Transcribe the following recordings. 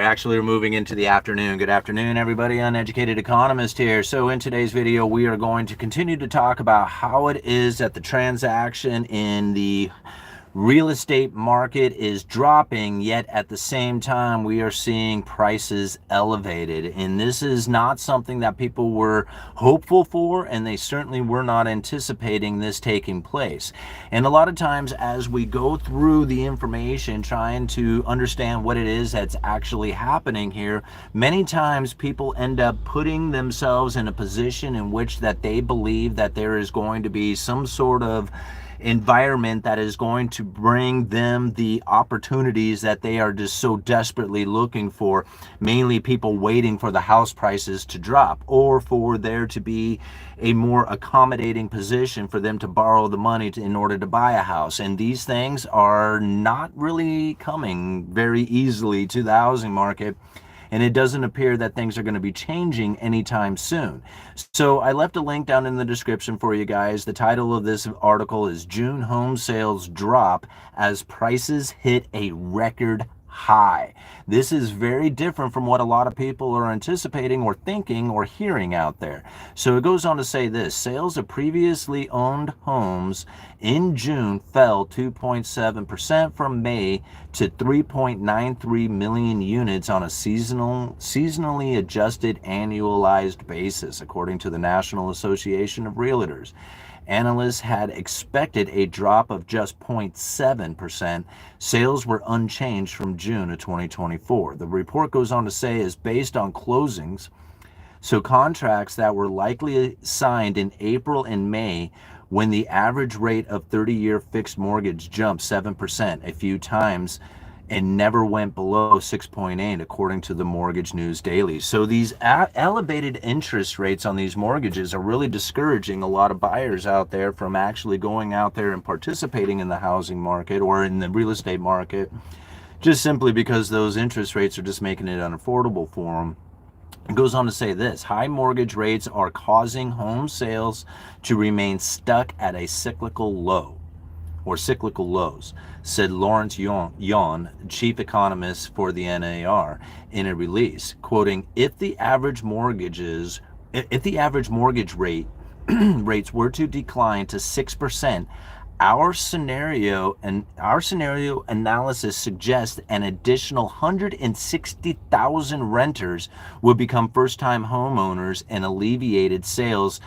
Actually, we're moving into the afternoon. Good afternoon, everybody. Uneducated Economist here. So in today's video, we are going to continue to talk about how it is that the transaction in the real estate market is dropping, yet at the same time we are seeing prices elevated. And this is not something that people were hopeful for, and they certainly were not anticipating this taking place. And a lot of times as we go through the information trying to understand what it is that's actually happening here, many times people end up putting themselves in a position in which that they believe that there is going to be some sort of environment that is going to bring them the opportunities that they are just so desperately looking for, mainly people waiting for the house prices to drop or for there to be a more accommodating position for them to borrow the money in order to buy a house. And these things are not really coming very easily to the housing market, and it doesn't appear that things are going to be changing anytime soon. So I left a link down in the description for you guys. The title of this article is June Home Sales Drop as Prices Hit a Record High. This is very different from what a lot of people are anticipating or thinking or hearing out there. So it goes on to say this: sales of previously owned homes in June fell 2.7% from May to 3.93 million units on a seasonally adjusted annualized basis, according to the National Association of Realtors. Analysts had expected a drop of just 0.7%. Sales were unchanged from June of 2024. The report goes on to say is based on closings, so contracts that were likely signed in April and May, when the average rate of 30-year fixed mortgage jumped 7% a few times and never went below 6.8, according to the Mortgage News Daily. So these elevated interest rates on these mortgages are really discouraging a lot of buyers out there from actually going out there and participating in the housing market or in the real estate market, just simply because those interest rates are just making it unaffordable for them. It goes on to say this: high mortgage rates are causing home sales to remain stuck at a cyclical low, or cyclical lows, said Lawrence Yon, chief economist for the NAR, in a release, quoting, if the average mortgage rate rates were to decline to 6%, our scenario analysis suggests an additional 160,000 renters would become first-time homeowners and alleviated sales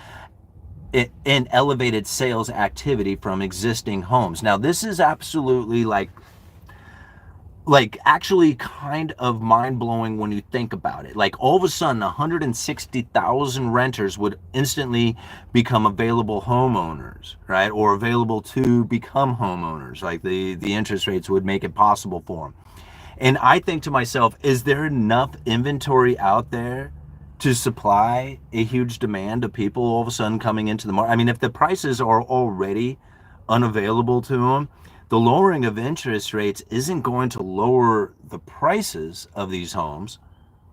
in elevated sales activity from existing homes. Now, this is absolutely like actually kind of mind-blowing when you think about it. Like, all of a sudden 160,000 renters would instantly become available homeowners, right? Or available to become homeowners. Like the interest rates would make it possible for them. And I think to myself, is there enough inventory out there to supply a huge demand of people all of a sudden coming into the market? I mean, if the prices are already unavailable to them, the lowering of interest rates isn't going to lower the prices of these homes,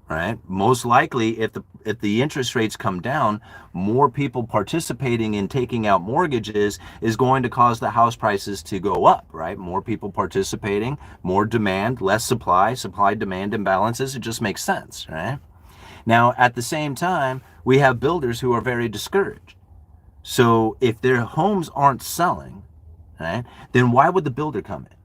right? Most likely, if the interest rates come down, more people participating in taking out mortgages is going to cause the house prices to go up, right? More people participating, more demand, less supply-demand imbalances. It just makes sense, right? Now, at the same time, we have builders who are very discouraged. So if their homes aren't selling, right, then why would the builder come in?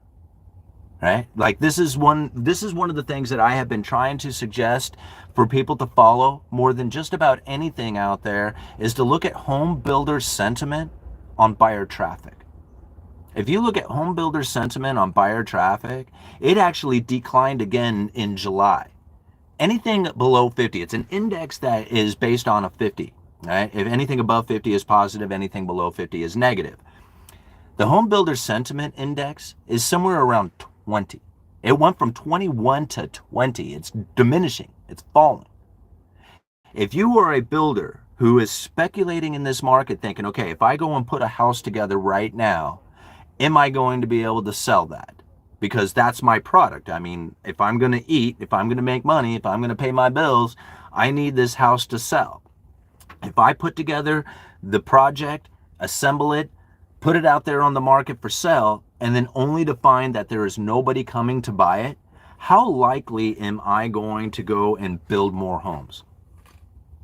Right? Like, this is one of the things that I have been trying to suggest for people to follow more than just about anything out there, is to look at home builder sentiment on buyer traffic. If you look at home builder sentiment on buyer traffic, it actually declined again in July. Anything below 50, it's an index that is based on a 50, right? If anything above 50 is positive, anything below 50 is negative. The home builder sentiment index is somewhere around 20. It went from 21 to 20. It's diminishing. It's falling. If you are a builder who is speculating in this market thinking, okay, if I go and put a house together right now, am I going to be able to sell that? Because that's my product. I mean, if I'm going to eat, if I'm going to make money, if I'm going to pay my bills, I need this house to sell. If I put together the project, assemble it, put it out there on the market for sale, and then only to find that there is nobody coming to buy it, how likely am I going to go and build more homes?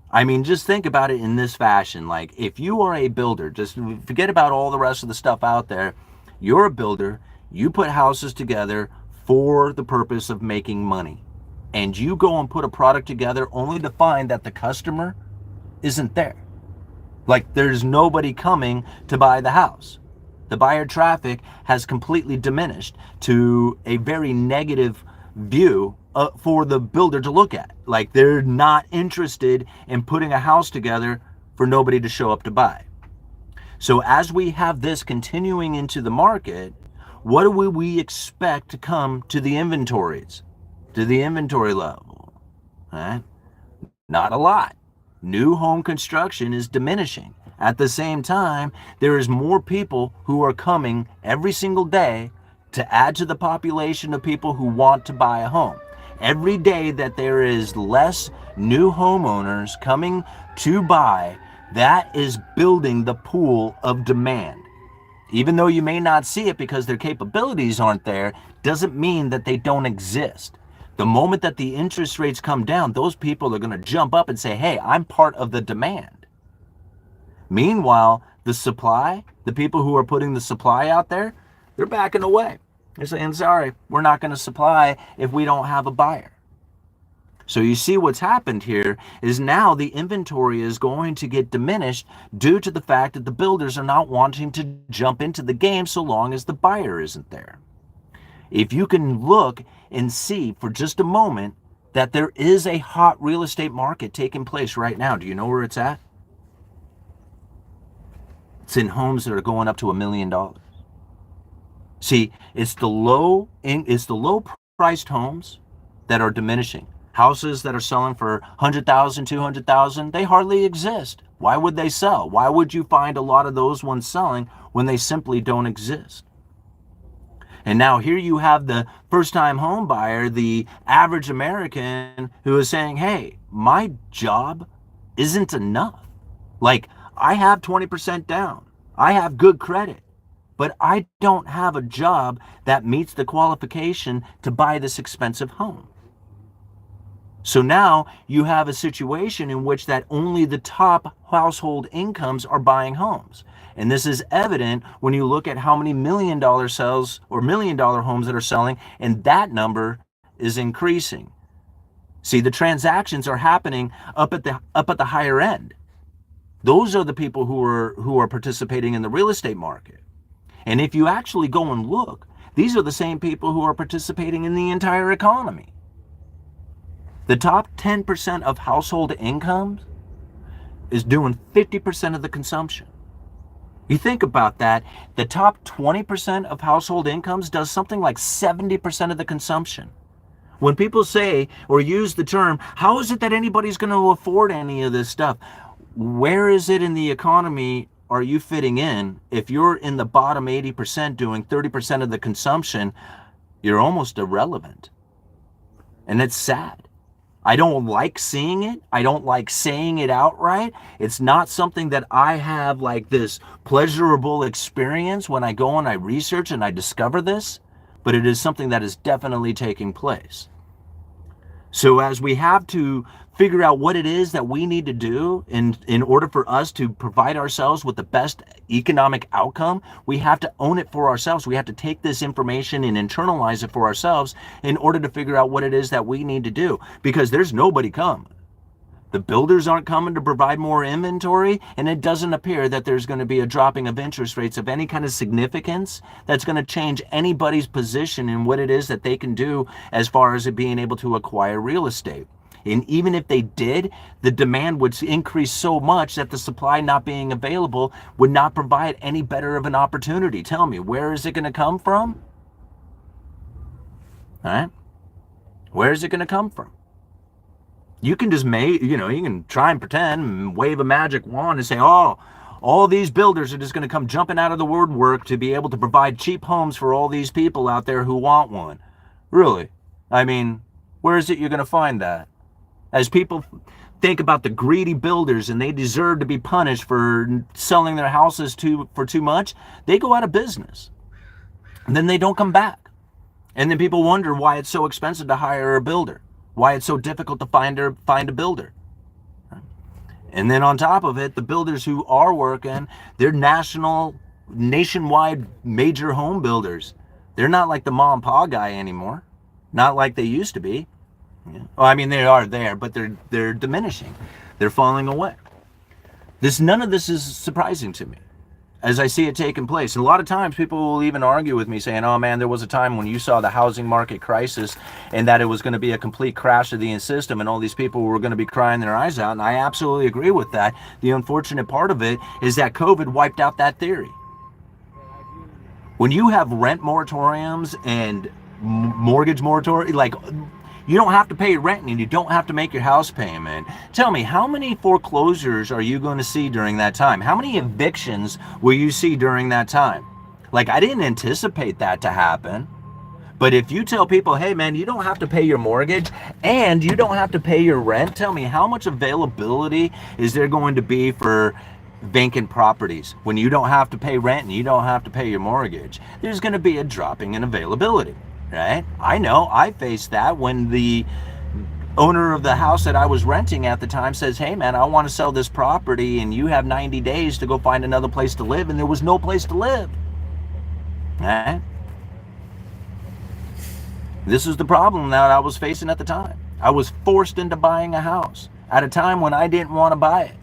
I mean, just think about it in this fashion. Like, if you are a builder, just forget about all the rest of the stuff out there. You're a builder. You put houses together for the purpose of making money. And you go and put a product together only to find that the customer isn't there. Like, there's nobody coming to buy the house. The buyer traffic has completely diminished to a very negative view for the builder to look at. Like, they're not interested in putting a house together for nobody to show up to buy. So as we have this continuing into the market, what do we expect to come to the inventories, to the inventory level? Right? Not a lot. New home construction is diminishing. At the same time, there is more people who are coming every single day to add to the population of people who want to buy a home. Every day that there is less new homeowners coming to buy, that is building the pool of demand. Even though you may not see it because their capabilities aren't there, doesn't mean that they don't exist. The moment that the interest rates come down, those people are going to jump up and say, hey, I'm part of the demand. Meanwhile, the supply, the people who are putting the supply out there, they're backing away. They're saying, sorry, we're not going to supply if we don't have a buyer. So you see what's happened here is now the inventory is going to get diminished due to the fact that the builders are not wanting to jump into the game so long as the buyer isn't there. If you can look and see for just a moment that there is a hot real estate market taking place right now. Do you know where it's at? It's in homes that are going up to $1 million. See, it's the low priced homes that are diminishing. Houses that are selling for 100,000, 200,000, they hardly exist. Why would they sell? Why would you find a lot of those ones selling when they simply don't exist? And now here you have the first-time home buyer, the average American, who is saying, hey, my job isn't enough. Like, I have 20% down. I have good credit, but I don't have a job that meets the qualification to buy this expensive home. So now you have a situation in which that only the top household incomes are buying homes. And this is evident when you look at how many $1 million sales or $1 million homes that are selling, and that number is increasing. See, the transactions are happening up at the higher end. Those are the people who are participating in the real estate market. And if you actually go and look, these are the same people who are participating in the entire economy. The top 10% of household incomes is doing 50% of the consumption. You think about that, the top 20% of household incomes does something like 70% of the consumption. When people say or use the term, how is it that anybody's going to afford any of this stuff? Where is it in the economy are you fitting in? If you're in the bottom 80% doing 30% of the consumption, you're almost irrelevant. And it's sad. I don't like seeing it. I don't like saying it outright. It's not something that I have like this pleasurable experience when I go and I research and I discover this, but it is something that is definitely taking place. So as we have to figure out what it is that we need to do in order for us to provide ourselves with the best economic outcome, we have to own it for ourselves. We have to take this information and internalize it for ourselves in order to figure out what it is that we need to do, because there's nobody coming. The builders aren't coming to provide more inventory, and it doesn't appear that there's going to be a dropping of interest rates of any kind of significance that's going to change anybody's position in what it is that they can do as far as it being able to acquire real estate. And even if they did, the demand would increase so much that the supply not being available would not provide any better of an opportunity. Tell me, where is it going to come from? All right? Where is it going to come from? You can just you can try and pretend and wave a magic wand and say, oh, all these builders are just going to come jumping out of the woodwork to be able to provide cheap homes for all these people out there who want one. Really? I mean, where is it you're going to find that? As people think about the greedy builders and they deserve to be punished for selling their houses for too much, they go out of business. And then they don't come back. And then people wonder why it's so expensive to hire a builder, why it's so difficult to find a builder. And then on top of it, the builders who are working, they're nationwide major home builders. They're not like the mom and pop guy anymore, not like they used to be. Well, I mean, they are there, but they're diminishing. They're falling away. None of this is surprising to me as I see it taking place. And a lot of times people will even argue with me saying, oh man, there was a time when you saw the housing market crisis and that it was going to be a complete crash of the system and all these people were going to be crying their eyes out. And I absolutely agree with that. The unfortunate part of it is that COVID wiped out that theory. When you have rent moratoriums and mortgage moratorium, like, you don't have to pay rent and you don't have to make your house payment. Tell me, how many foreclosures are you going to see during that time? How many evictions will you see during that time? Like, I didn't anticipate that to happen. But if you tell people, hey man, you don't have to pay your mortgage and you don't have to pay your rent, tell me how much availability is there going to be for vacant properties when you don't have to pay rent and you don't have to pay your mortgage? There's going to be a dropping in availability. Right? I know, I faced that when the owner of the house that I was renting at the time says, hey man, I want to sell this property and you have 90 days to go find another place to live, and there was no place to live. Right? This is the problem that I was facing at the time. I was forced into buying a house at a time when I didn't want to buy it.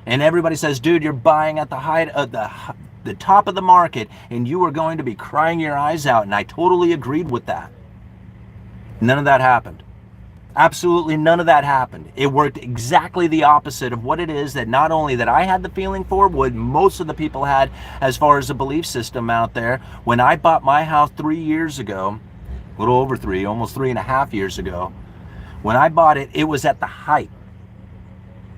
And everybody says, dude, you're buying at the height of the top of the market and you are going to be crying your eyes out. And I totally agreed with that. None of that happened. Absolutely none of that happened. It worked exactly the opposite of what it is that not only that I had the feeling for, what most of the people had as far as the belief system out there. When I bought my house 3 years ago, a little over 3, almost 3.5 years ago, when I bought it, it was at the height.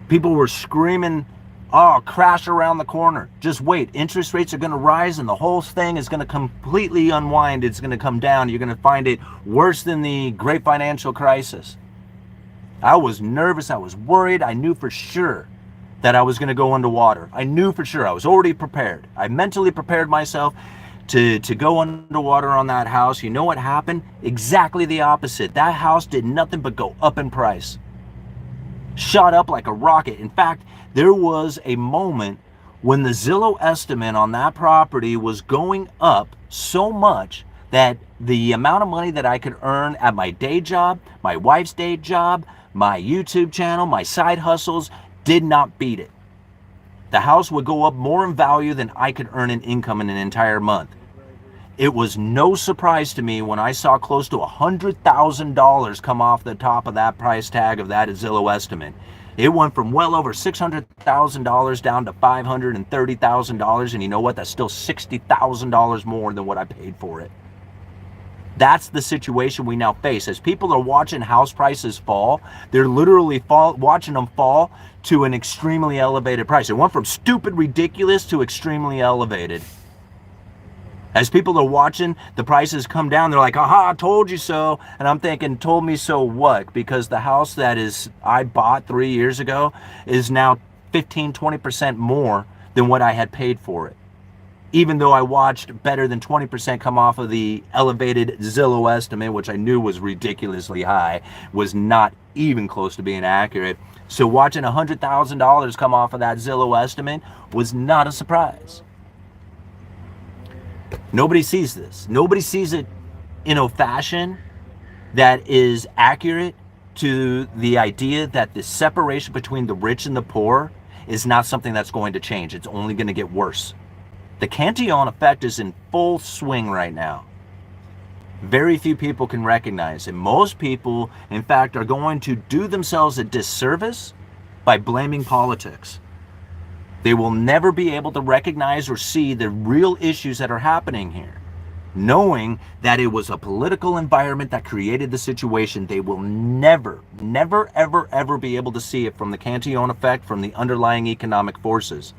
People were screaming, oh, crash around the corner. Just wait. Interest rates are going to rise and the whole thing is going to completely unwind. It's going to come down. You're going to find it worse than the great financial crisis. I was nervous. I was worried. I knew for sure that I was going to go underwater. I knew for sure. I was already prepared. I mentally prepared myself to go underwater on that house. You know what happened? Exactly the opposite. That house did nothing but go up in price. Shot up like a rocket. In fact, there was a moment when the ZELLE estimate on that property was going up so much that the amount of money that I could earn at my day job, my wife's day job, my YouTube channel, my side hustles did not beat it. The house would go up more in value than I could earn in income in an entire month. It was no surprise to me when I saw close to $100,000 come off the top of that price tag of that ZELLE estimate. It went from well over $600,000 down to $530,000, and you know what? That's still $60,000 more than what I paid for it. That's the situation we now face. As people are watching house prices fall, they're literally watching them fall to an extremely elevated price. It went from stupid, ridiculous to extremely elevated. As people are watching the prices come down, they're like, aha, I told you so. And I'm thinking, told me so what? Because the house I bought 3 years ago is now 15-20% more than what I had paid for it. Even though I watched better than 20% come off of the elevated ZELLE estimate, which I knew was ridiculously high, was not even close to being accurate. So watching $100,000 come off of that ZELLE estimate was not a surprise. Nobody sees this. Nobody sees it in a fashion that is accurate to the idea that the separation between the rich and the poor is not something that's going to change. It's only going to get worse. The Cantillon Effect is in full swing right now. Very few people can recognize it. Most people, in fact, are going to do themselves a disservice by blaming politics. They will never be able to recognize or see the real issues that are happening here. Knowing that it was a political environment that created the situation, they will never, ever be able to see it from the Cantillon Effect, from the underlying economic forces.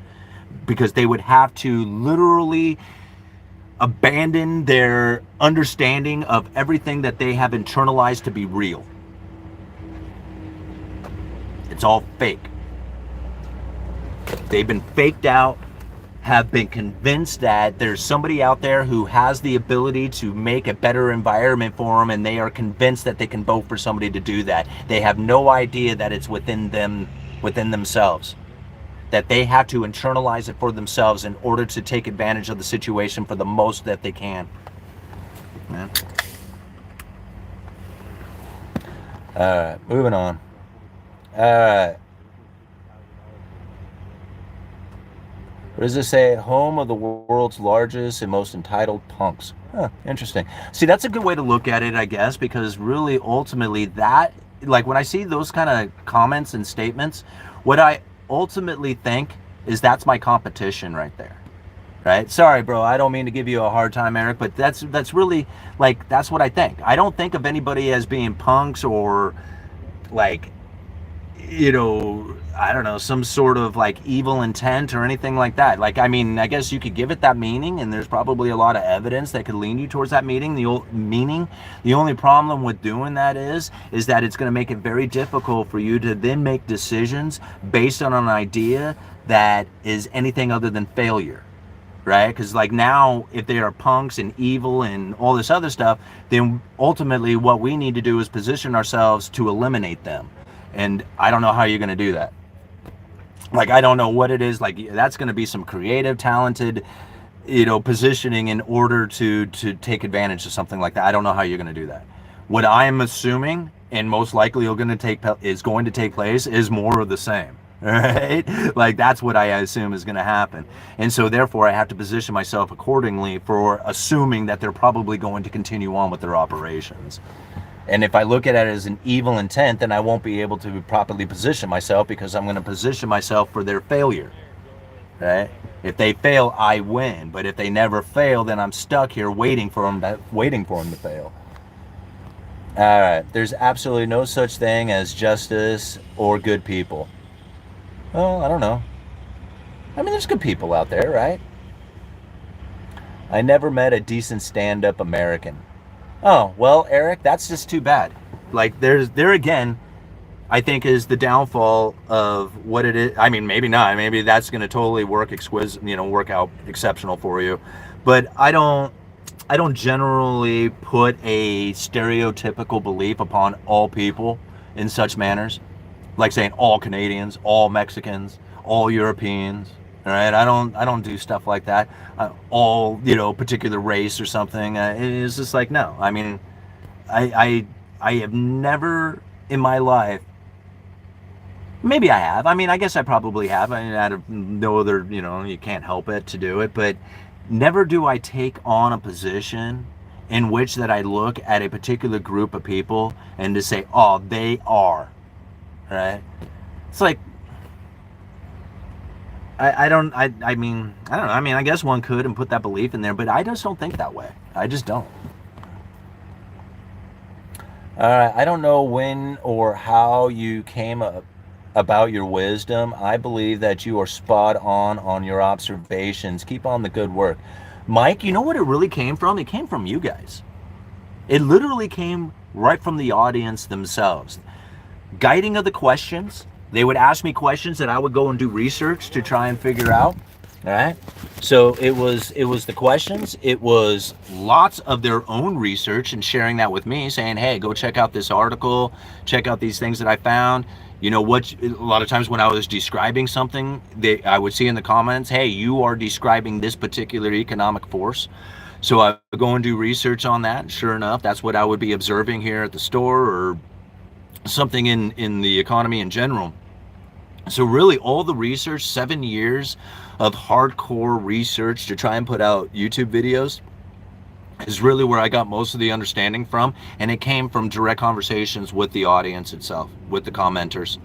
Because they would have to literally abandon their understanding of everything that they have internalized to be real. It's all fake. They've been faked out have been convinced that there's somebody out there who has the ability to make a better environment for them, and they are convinced that they can vote for somebody to do that. They have no idea that it's within themselves, that they have to internalize it for themselves in order to take advantage of the situation for the most that they can. Yeah. All right, moving on. All right. What does this say? Home of the world's largest and most entitled punks. Huh, interesting. See, that's a good way to look at it, I guess, because really, ultimately, that, like, when I see those kind of comments and statements, what I ultimately think is that's my competition right there. Right? Sorry, bro, I don't mean to give you a hard time, Eric, but that's really, like, that's what I think. I don't think of anybody as being punks or, like, you know, I don't know, some sort of like evil intent or anything like that. Like, I mean, I guess you could give it that meaning, and there's probably a lot of evidence that could lean you towards that meaning. The only problem with doing that is that it's going to make it very difficult for you to then make decisions based on an idea that is anything other than failure. Right? Because like now, if they are punks and evil and all this other stuff, then ultimately what we need to do is position ourselves to eliminate them. And I don't know how you're going to do that. Like, I don't know what it is. Like, that's going to be some creative, talented, you know, positioning in order to take advantage of something like that. I don't know how you're going to do that. What I'm assuming, and most likely is going to take place, is more of the same. Right? Like, that's what I assume is going to happen. And so therefore I have to position myself accordingly for assuming that they're probably going to continue on with their operations. And if I look at it as an evil intent, then I won't be able to properly position myself, because I'm going to position myself for their failure. Right? If they fail, I win. But if they never fail, then I'm stuck here waiting for them to fail. All right. There's absolutely no such thing as justice or good people. Well, I don't know. I mean, there's good people out there, right? I never met a decent stand-up American. Oh, well, Eric, that's just too bad. Like, there again, I think is the downfall of what it is. I mean, maybe not. Maybe that's going to totally work out exceptional for you. But I don't generally put a stereotypical belief upon all people in such manners. Like saying all Canadians, all Mexicans, all Europeans. All right, I don't do stuff like that. All, you know, particular race or something. It's just like, no. I mean, I have never in my life. Maybe I have. I mean, I guess I probably have. I mean, out of no other, you know, you can't help it to do it. But never do I take on a position in which that I look at a particular group of people and to say, oh, they are. Right? It's like, I don't know. I mean, I guess one could and put that belief in there, but I just don't think that way. I just don't. All right. I don't know when or how you came up about your wisdom. I believe that you are spot on your observations. Keep on the good work. Mike, you know what it really came from? It came from you guys. It literally came right from the audience themselves. Guiding of the questions. They would ask me questions that I would go and do research to try and figure out. All right. So it was the questions. It was lots of their own research and sharing that with me, saying, hey, go check out this article, check out these things that I found. You know what? A lot of times when I was describing something, I would see in the comments, hey, you are describing this particular economic force. So I would go and do research on that. And sure enough, that's what I would be observing here at the store or something in the economy in general. So really all the research, 7 years of hardcore research to try and put out YouTube videos, is really where I got most of the understanding from. And it came from direct conversations with the audience itself, with the commenters.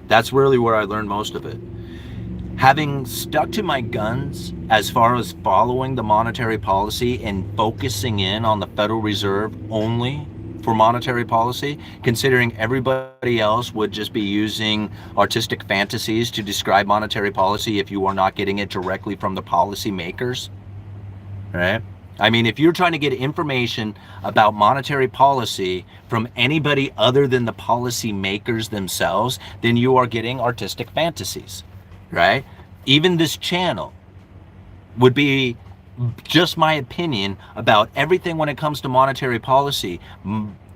That's really where I learned most of it. Having stuck to my guns as far as following the monetary policy and focusing in on the Federal Reserve only for monetary policy, considering everybody else would just be using artistic fantasies to describe monetary policy if you are not getting it directly from the policy makers, right? I mean, if you're trying to get information about monetary policy from anybody other than the policy makers themselves, then you are getting artistic fantasies, right? Even this channel, would be just my opinion about everything when it comes to monetary policy.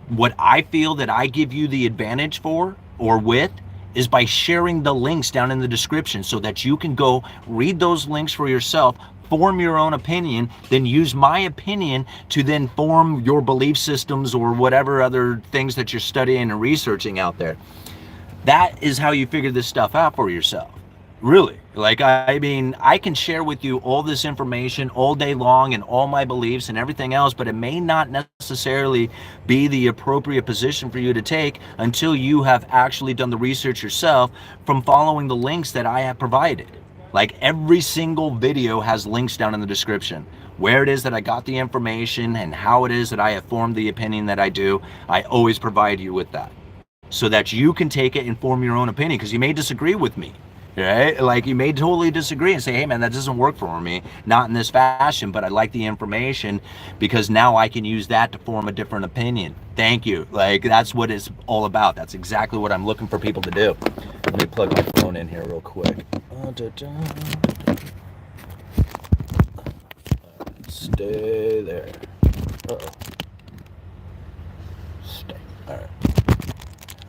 What I feel that I give you the advantage for or with is by sharing the links down in the description so that you can go read those links for yourself, form your own opinion, then use my opinion to then form your belief systems or whatever other things that you're studying and researching out there. That is how you figure this stuff out for yourself. Really. Like, I mean, I can share with you all this information all day long and all my beliefs and everything else, but it may not necessarily be the appropriate position for you to take until you have actually done the research yourself from following the links that I have provided. Like, every single video has links down in the description. Where it is that I got the information and how it is that I have formed the opinion that I do, I always provide you with that so that you can take it and form your own opinion, because you may disagree with me. Right? Like, you may totally disagree and say, hey man, that doesn't work for me, not in this fashion, but I like the information because now I can use that to form a different opinion. Thank you. Like, that's what it's all about. That's exactly what I'm looking for people to do. Let me plug my phone in here real quick. Stay there. Uh-oh. Stay. All right.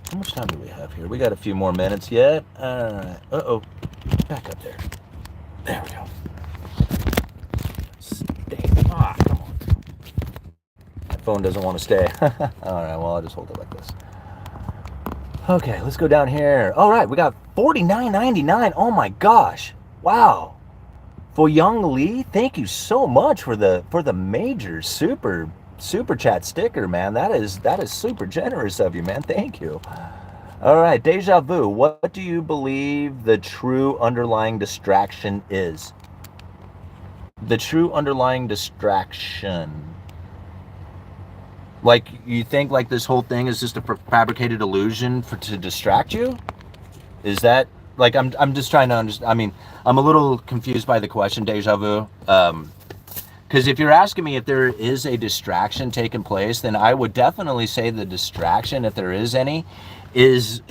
How much time do we have here? We got a few more minutes yet. All right. Uh-oh. Back up there. There we go. Stay. Ah, come on. My phone doesn't want to stay. All right. Well, I'll just hold it like this. Okay, let's go down here. All right. We got $49.99. Oh my gosh. Wow. For Young Lee, thank you so much for the major super chat sticker, man. That is super generous of you, man. Thank you. All right, Deja Vu, what do you believe the true underlying distraction is? The true underlying distraction. Like, you think like this whole thing is just a fabricated illusion to distract you? Is that, like, I'm just trying to understand. I mean, I'm a little confused by the question, Deja Vu. Because if you're asking me if there is a distraction taking place, then I would definitely say the distraction, if there is any, is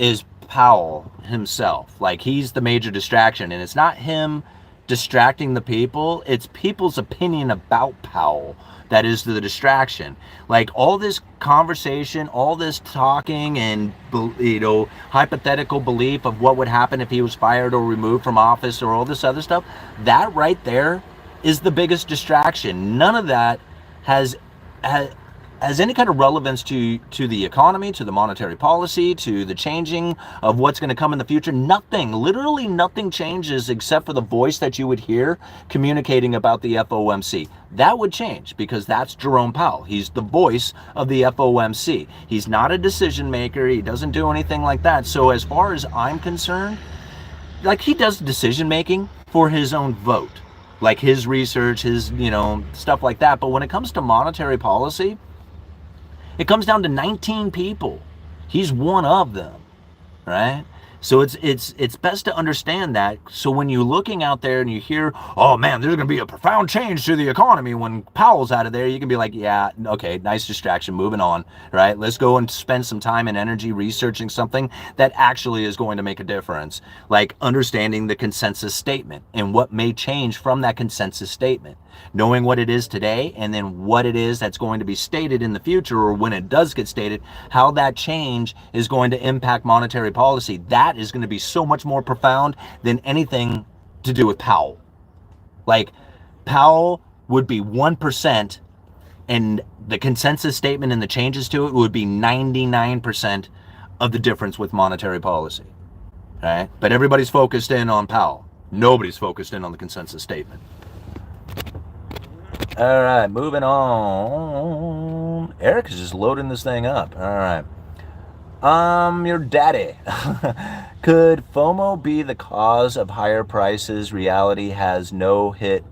Powell himself. Like, he's the major distraction, and it's not him distracting the people, it's people's opinion about Powell that is the distraction. Like, all this conversation, all this talking and, you know, hypothetical belief of what would happen if he was fired or removed from office or all this other stuff, that right there is the biggest distraction. None of that has any kind of relevance to the economy, to the monetary policy, to the changing of what's going to come in the future. Nothing, literally nothing changes except for the voice that you would hear communicating about the FOMC. That would change because that's Jerome Powell. He's the voice of the FOMC. He's not a decision maker. He doesn't do anything like that. So as far as I'm concerned, like, he does decision making for his own vote, like his research, his, you know, stuff like that. But when it comes to monetary policy, it comes down to 19 people. He's one of them, right? So it's best to understand that. So when you're looking out there and you hear, oh man, there's going to be a profound change to the economy when Powell's out of there, you can be like, yeah, okay, nice distraction, moving on, right? Let's go and spend some time and energy researching something that actually is going to make a difference, like understanding the consensus statement and what may change from that consensus statement. Knowing what it is today and then what it is that's going to be stated in the future, or when it does get stated, how that change is going to impact monetary policy. That is going to be so much more profound than anything to do with Powell. Like, Powell would be 1%, and the consensus statement and the changes to it would be 99% of the difference with monetary policy. Right? But everybody's focused in on Powell. Nobody's focused in on the consensus statement. All right, moving on. Eric is just loading this thing up. All right. Your daddy. Could FOMO be the cause of higher prices? Reality has not hit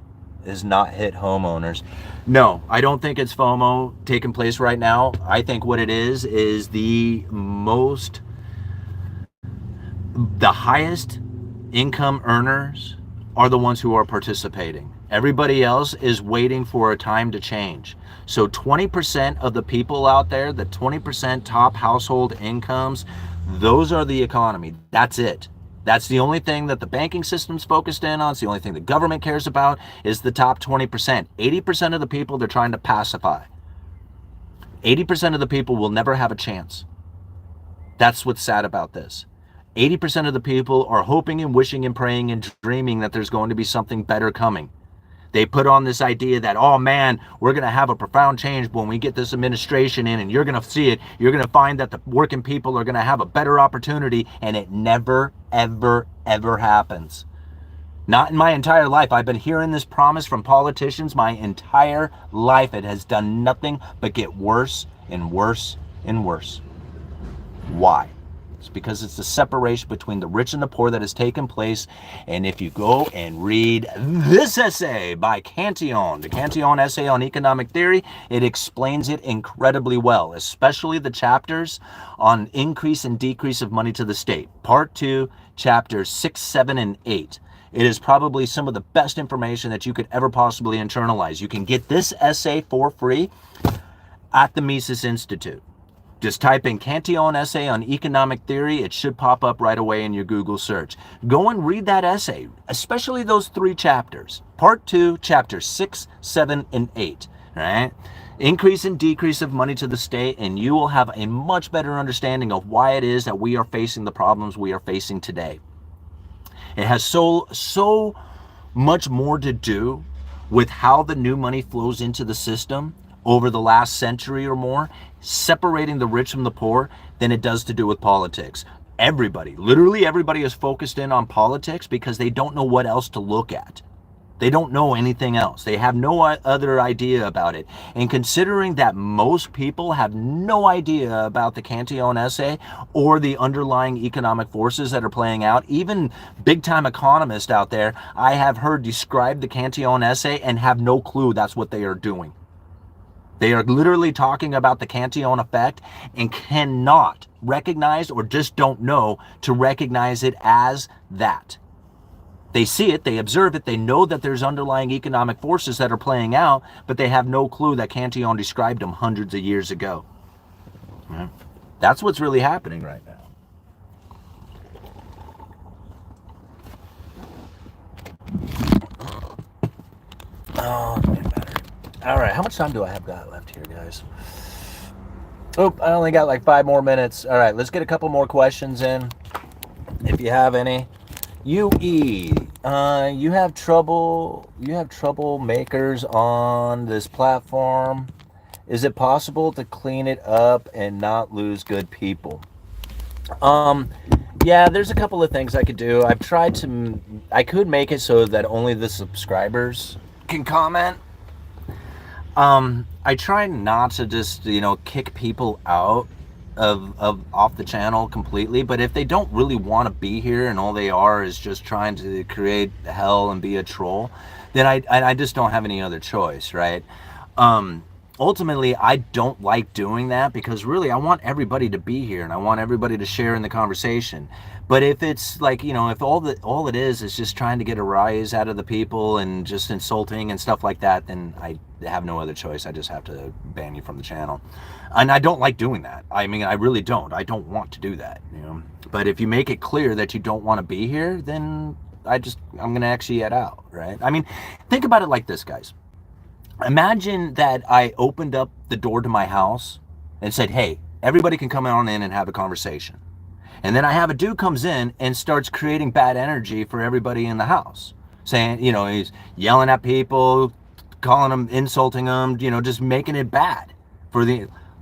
homeowners. No, I don't think it's FOMO taking place right now. I think what it is the highest income earners are the ones who are participating. Everybody else is waiting for a time to change. So 20% of the people out there, the 20% top household incomes, those are the economy. That's it. That's the only thing that the banking system's focused in on. It's the only thing the government cares about is the top 20%. 80% of the people they're trying to pacify. 80% of the people will never have a chance. That's what's sad about this. 80% of the people are hoping and wishing and praying and dreaming that there's going to be something better coming. They put on this idea that, oh man, we're going to have a profound change when we get this administration in, and you're going to see it. You're going to find that the working people are going to have a better opportunity, and it never, ever, ever happens. Not in my entire life. I've been hearing this promise from politicians my entire life. It has done nothing but get worse and worse and worse. Why? It's because it's the separation between the rich and the poor that has taken place. And if you go and read this essay by Cantillon, the Cantillon essay on economic theory, it explains it incredibly well, especially the chapters on increase and decrease of money to the state. Part 2, chapters 6, 7, and 8. It is probably some of the best information that you could ever possibly internalize. You can get this essay for free at the Mises Institute. Just type in Cantillon essay on economic theory. It should pop up right away in your Google search. Go and read that essay, especially those 3 chapters. Part 2, chapters 6, 7, and 8. Right? Increase and decrease of money to the state, and you will have a much better understanding of why it is that we are facing the problems we are facing today. It has so much more to do with how the new money flows into the system over the last century or more, separating the rich from the poor, than it does to do with politics. Everybody, literally everybody, is focused in on politics because they don't know what else to look at. They don't know anything else. They have no other idea about it. And considering that most people have no idea about the Cantillon essay or the underlying economic forces that are playing out, even big-time economists out there, I have heard describe the Cantillon essay and have no clue that's what they are doing. They are literally talking about the Cantillon effect and cannot recognize, or just don't know to recognize it as that. They see it, they observe it, they know that there's underlying economic forces that are playing out, but they have no clue that Cantillon described them hundreds of years ago. Right? That's what's really happening right now. Oh, better. All right, how much time do I have got left here, guys? Oh, I only got like 5 more minutes. All right, let's get a couple more questions in, if you have any. You have troublemakers on this platform. Is it possible to clean it up and not lose good people? Yeah, there's a couple of things I could do. I've tried to, I could make it so that only the subscribers can comment. I try not to just, kick people out of off the channel completely, but if they don't really want to be here and all they are is just trying to create hell and be a troll, then I just don't have any other choice, right? Ultimately, I don't like doing that because really I want everybody to be here and I want everybody to share in the conversation. But if it's like, if all it is just trying to get a rise out of the people and just insulting and stuff like that, then I have no other choice. I just have to ban you from the channel. And I don't like doing that. I mean, I really don't. I don't want to do that, But if you make it clear that you don't want to be here, then I'm going to actually get out, right? I mean, think about it like this, guys. Imagine that I opened up the door to my house and said, hey, everybody can come on in and have a conversation. And then I have a dude comes in and starts creating bad energy for everybody in the house. Saying, he's yelling at people, calling them, insulting them, just making it bad.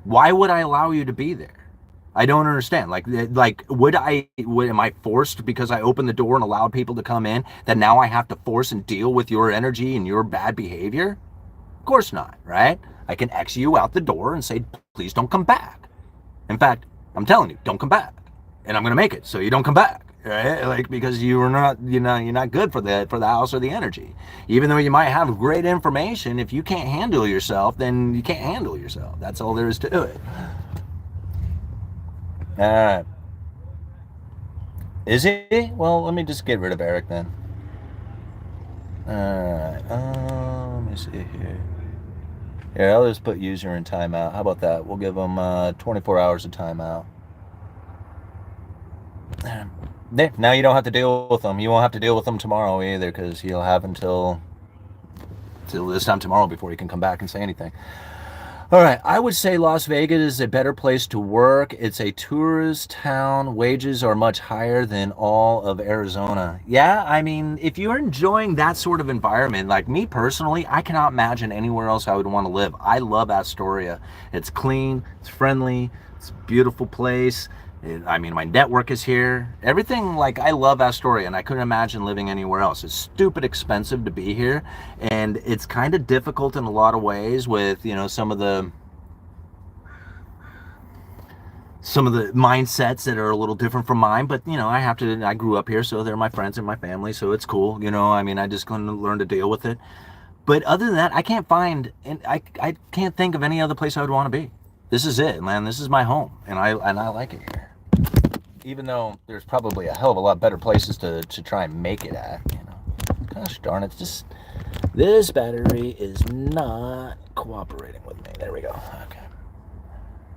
Why would I allow you to be there? I don't understand. Like, am I forced because I opened the door and allowed people to come in that now I have to force and deal with your energy and your bad behavior? Of course not, right? I can X you out the door and say, please don't come back. In fact, I'm telling you, don't come back. And I'm going to make it so you don't come back, right? Like, because you're not good for the house or the energy. Even though you might have great information, if you can't handle yourself, then you can't handle yourself. That's all there is to it. All right. Is he? Well, let me just get rid of Eric then. All right. Let me see here. Here, I'll just put user in timeout. How about that? We'll give him 24 hours of timeout. Now you don't have to deal with them. You won't have to deal with them tomorrow either, because you'll have until this time tomorrow before you can come back and say anything. All right, I would say Las Vegas is a better place to work. It's a tourist town. Wages are much higher than all of Arizona. Yeah, I mean, if you're enjoying that sort of environment, like me personally, I cannot imagine anywhere else I would want to live. I love Astoria. It's clean, it's friendly, it's a beautiful place. I mean, my network is here. Everything, like, I love Astoria, and I couldn't imagine living anywhere else. It's stupid expensive to be here, and it's kind of difficult in a lot of ways with, you know, some of the mindsets that are a little different from mine. But, you know, I grew up here, so they're my friends and my family, so it's cool. You know, I mean, I just going to learn to deal with it. But other than that, I can't think of any other place I would want to be. This is it, man. This is my home, and I like it here. Even though there's probably a hell of a lot better places to try and make it at, you know. Gosh darn it, this battery is not cooperating with me. There we go. Okay.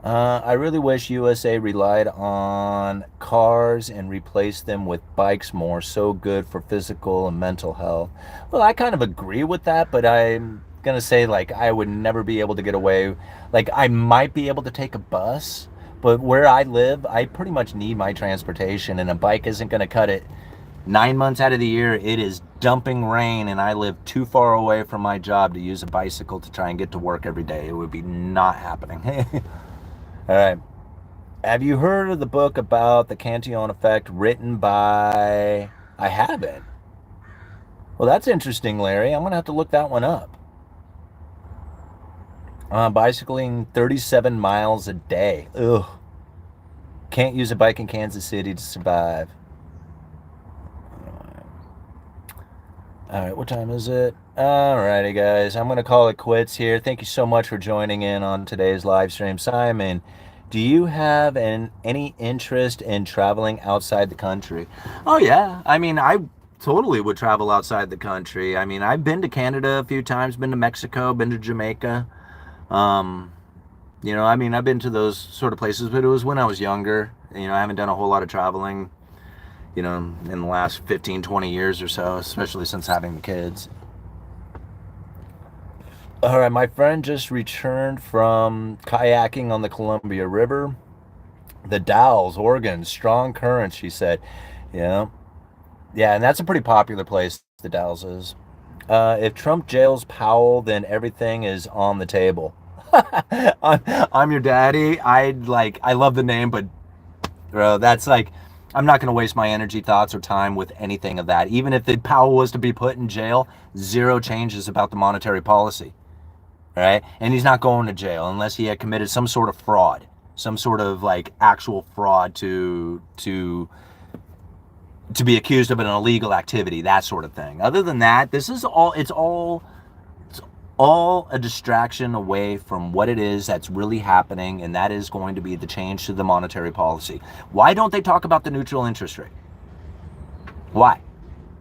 I really wish USA relied on cars and replaced them with bikes more. So good for physical and mental health. Well, I kind of agree with that, but I'm gonna say, like, I would never be able to get away. Like, I might be able to take a bus, but where I live, I pretty much need my transportation, and a bike isn't going to cut it. 9 months out of the year, it is dumping rain, and I live too far away from my job to use a bicycle to try and get to work every day. It would be not happening. All right. Have you heard of the book about the Cantillon Effect written by... I haven't. Well, that's interesting, Larry. I'm going to have to look that one up. Bicycling 37 miles a day. Ugh. Can't use a bike in Kansas City to survive. All right, what time is it? All righty, guys. I'm going to call it quits here. Thank you so much for joining in on today's live stream. Simon, do you have any interest in traveling outside the country? Oh, yeah. I mean, I totally would travel outside the country. I mean, I've been to Canada a few times, been to Mexico, been to Jamaica. You know, I mean, I've been to those sort of places, but it was when I was younger. You know, I haven't done a whole lot of traveling, you know, in the last 15, 20 years or so, especially since having the kids. All right, my friend just returned from kayaking on the Columbia River. The Dalles, Oregon, strong currents, she said. Yeah. Yeah, and that's a pretty popular place, the Dalles is. If Trump jails Powell, then everything is on the table. I'm your daddy. I love the name, but bro, that's like, I'm not going to waste my energy, thoughts, or time with anything of that. Even if the Powell was to be put in jail, zero changes about the monetary policy, right? And he's not going to jail unless he had committed some sort of fraud, some sort of like actual fraud to be accused of an illegal activity, that sort of thing. Other than that, it's all a distraction away from what it is that's really happening, and that is going to be the change to the monetary policy. Why don't they talk about the neutral interest rate? Why?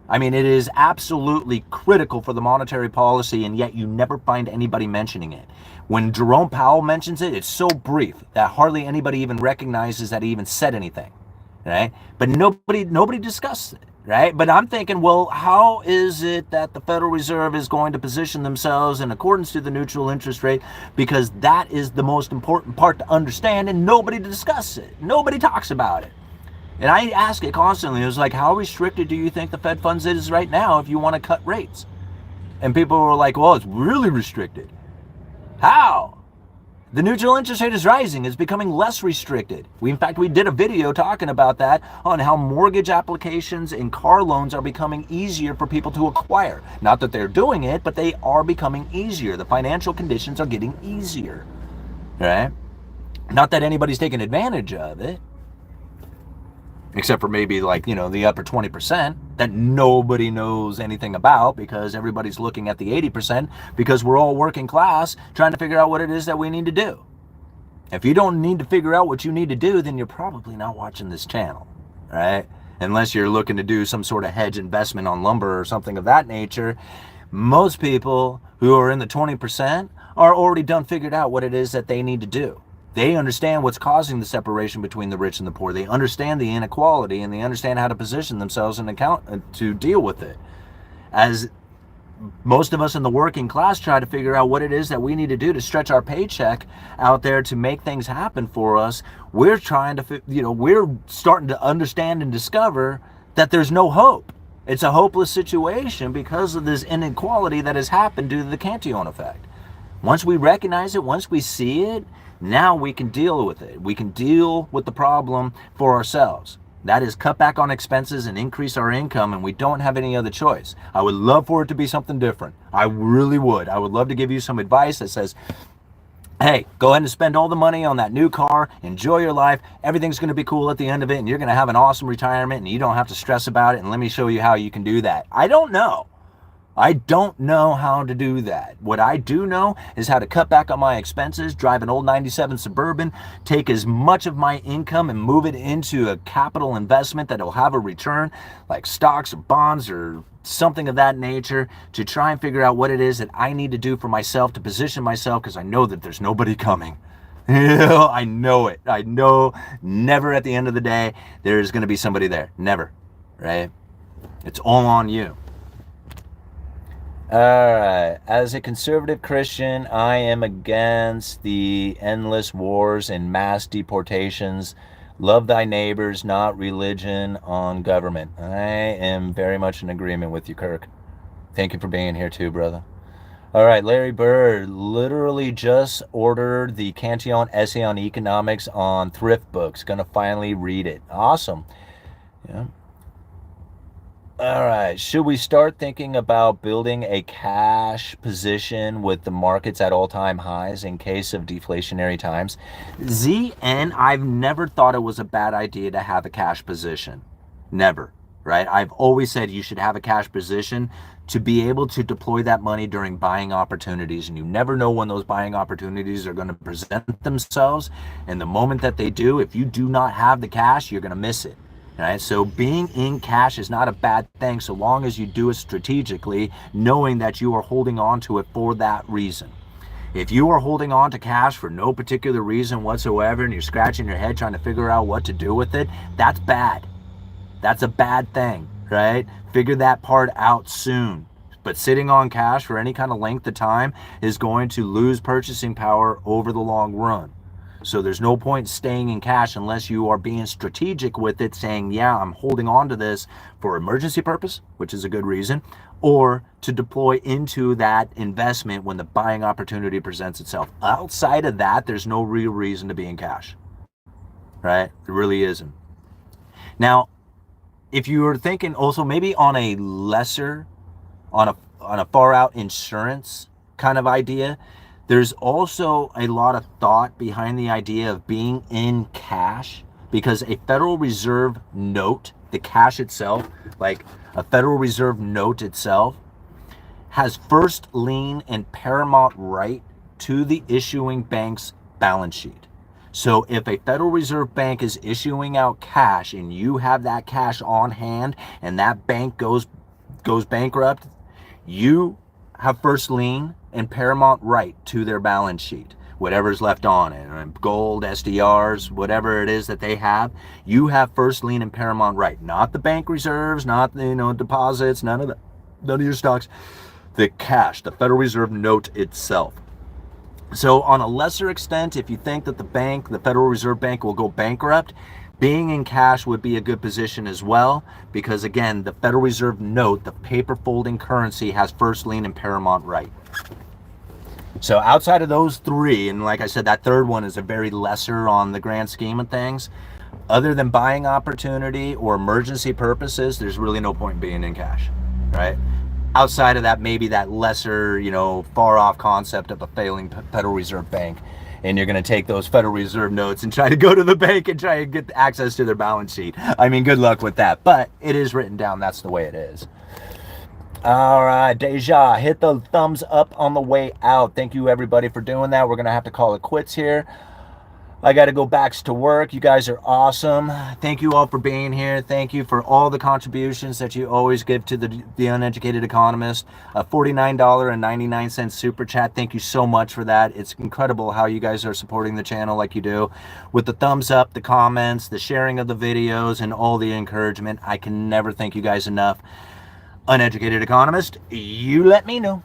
I mean, it is absolutely critical for the monetary policy, and yet you never find anybody mentioning it. When Jerome Powell mentions it, it's so brief that hardly anybody even recognizes that he even said anything. Right? But nobody discussed it, right? But I'm thinking, well, how is it that the Federal Reserve is going to position themselves in accordance to the neutral interest rate? Because that is the most important part to understand, and nobody discusses it. Nobody talks about it. And I ask it constantly. It was like, how restricted do you think the Fed funds is right now if you want to cut rates? And people were like, well, it's really restricted. How? The neutral interest rate is rising. It's becoming less restricted. In fact, we did a video talking about that, on how mortgage applications and car loans are becoming easier for people to acquire. Not that they're doing it, but they are becoming easier. The financial conditions are getting easier, right? Not that anybody's taking advantage of it, except for maybe, like, you know, the upper 20% that nobody knows anything about, because everybody's looking at the 80% because we're all working class trying to figure out what it is that we need to do. If you don't need to figure out what you need to do, then you're probably not watching this channel, right? Unless you're looking to do some sort of hedge investment on lumber or something of that nature. Most people who are in the 20% are already done figured out what it is that they need to do. They understand what's causing the separation between the rich and the poor. They understand the inequality, and they understand how to position themselves and account to deal with it. As most of us in the working class try to figure out what it is that we need to do to stretch our paycheck out there to make things happen for us, we're trying to, we're starting to understand and discover that there's no hope. It's a hopeless situation because of this inequality that has happened due to the Cantillon Effect. Once we recognize it, once we see it, now we can deal with it. We can deal with the problem for ourselves. That is cut back on expenses and increase our income, and we don't have any other choice. I would love for it to be something different. I really would. I would love to give you some advice that says, hey, go ahead and spend all the money on that new car, enjoy your life, everything's going to be cool at the end of it, and you're going to have an awesome retirement, and you don't have to stress about it, and let me show you how you can do that. I don't know. I don't know how to do that. What I do know is how to cut back on my expenses, drive an old 97 Suburban, take as much of my income and move it into a capital investment that will have a return, like stocks or bonds or something of that nature, to try and figure out what it is that I need to do for myself to position myself, because I know that there's nobody coming. I know it. I know never at the end of the day there's going to be somebody there. Never. Right? It's all on you. All right. As a conservative Christian, I am against the endless wars and mass deportations. Love thy neighbors, not religion on government. I am very much in agreement with you, Kirk. Thank you for being here too, brother. All right, Larry Bird literally just ordered the Cantillon Essay on Economics on Thrift Books. Gonna finally read it. Awesome. Yeah. All right, should we start thinking about building a cash position with the markets at all-time highs in case of deflationary times? ZN, I've never thought it was a bad idea to have a cash position. Never, right? I've always said you should have a cash position to be able to deploy that money during buying opportunities, and you never know when those buying opportunities are going to present themselves, and the moment that they do, if you do not have the cash, you're going to miss it. Right? So being in cash is not a bad thing so long as you do it strategically, knowing that you are holding on to it for that reason. If you are holding on to cash for no particular reason whatsoever and you're scratching your head trying to figure out what to do with it, that's bad. That's a bad thing, right? Figure that part out soon. But sitting on cash for any kind of length of time is going to lose purchasing power over the long run. So there's no point staying in cash unless you are being strategic with it, saying, yeah, I'm holding on to this for emergency purpose, which is a good reason, or to deploy into that investment when the buying opportunity presents itself. Outside of that, there's no real reason to be in cash, right? There really isn't. Now, if you were thinking also maybe on a lesser, on a far out insurance kind of idea, there's also a lot of thought behind the idea of being in cash, because a Federal Reserve note, the cash itself, like a Federal Reserve note itself, has first lien and paramount right to the issuing bank's balance sheet. So if a Federal Reserve Bank is issuing out cash and you have that cash on hand and that bank goes bankrupt, you have first lien and paramount right to their balance sheet, whatever's left on it, gold, SDRs, whatever it is that they have, you have first lien and paramount right. Not the bank reserves, not deposits, none of your stocks. The cash, the Federal Reserve note itself. So on a lesser extent, if you think that the Federal Reserve Bank will go bankrupt, being in cash would be a good position as well, because again, the Federal Reserve note, the paper folding currency, has first lien and paramount right. So outside of those three, and like I said, that third one is a very lesser on the grand scheme of things, other than buying opportunity or emergency purposes, there's really no point in being in cash, right? Outside of that, maybe that lesser, far off concept of a failing Federal Reserve Bank, and you're going to take those Federal Reserve notes and try to go to the bank and try and get access to their balance sheet. I mean, good luck with that, but it is written down. That's the way it is. All right, Deja, hit the thumbs up on the way out. Thank you, everybody, for doing that. We're going to have to call it quits here. I got to go back to work. You guys are awesome. Thank you all for being here. Thank you for all the contributions that you always give to the Uneducated Economist. A $49.99 super chat. Thank you so much for that. It's incredible how you guys are supporting the channel like you do. With the thumbs up, the comments, the sharing of the videos, and all the encouragement. I can never thank you guys enough. Uneducated Economist, you let me know.